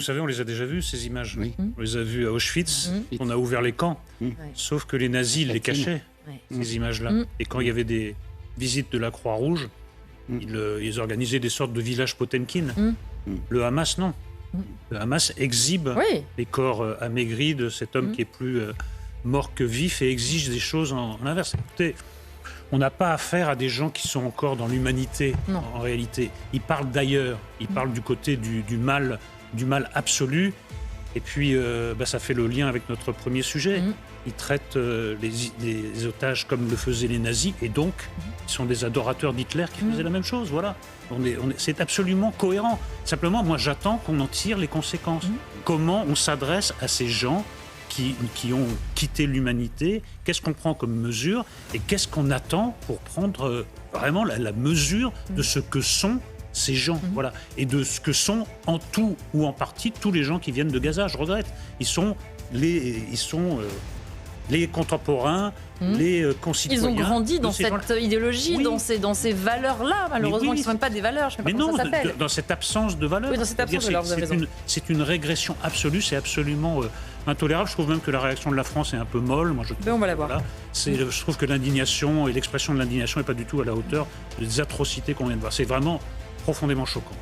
Vous savez, on les a déjà vues, ces images. Oui. On les a vues à Auschwitz, on a ouvert les camps. Sauf que les nazis les cachaient, ces images-là. Et quand il y avait des visites de la Croix-Rouge, ils organisaient des sortes de villages Potemkin. Le Hamas, non. Le Hamas exhibe les corps amaigris de cet homme qui est plus mort que vif et exige des choses en inverse. Écoutez, on n'a pas affaire à des gens qui sont encore dans l'humanité, en réalité. Ils parlent d'ailleurs, ils parlent du côté du mal absolu. Et puis, ça fait le lien avec notre premier sujet. Ils traitent les otages comme le faisaient les nazis, et donc, ils sont des adorateurs d'Hitler qui faisaient la même chose. Voilà. C'est absolument cohérent. Simplement, moi, j'attends qu'on en tire les conséquences. Comment on s'adresse à ces gens qui ont quitté l'humanité, qu'est-ce qu'on prend comme mesure et qu'est-ce qu'on attend pour prendre vraiment la mesure de ce que sont ces gens, voilà, et de ce que sont en tout ou en partie tous les gens qui viennent de Gaza. Je regrette, ils sont les contemporains, les concitoyens. Ils ont grandi dans cette idéologie, oui. dans ces valeurs-là, malheureusement, qui ne sont même pas des valeurs, je ne sais pas comment ça s'appelle. Dans cette absence de valeurs. Oui, dans cette absence de valeurs, vous avez raison. C'est une régression absolue, c'est absolument intolérable. Je trouve même que la réaction de la France est un peu molle. Moi, on va la voir. Voilà. Je trouve que l'indignation et l'expression de l'indignation n'est pas du tout à la hauteur des atrocités qu'on vient de voir. C'est vraiment profondément choquant.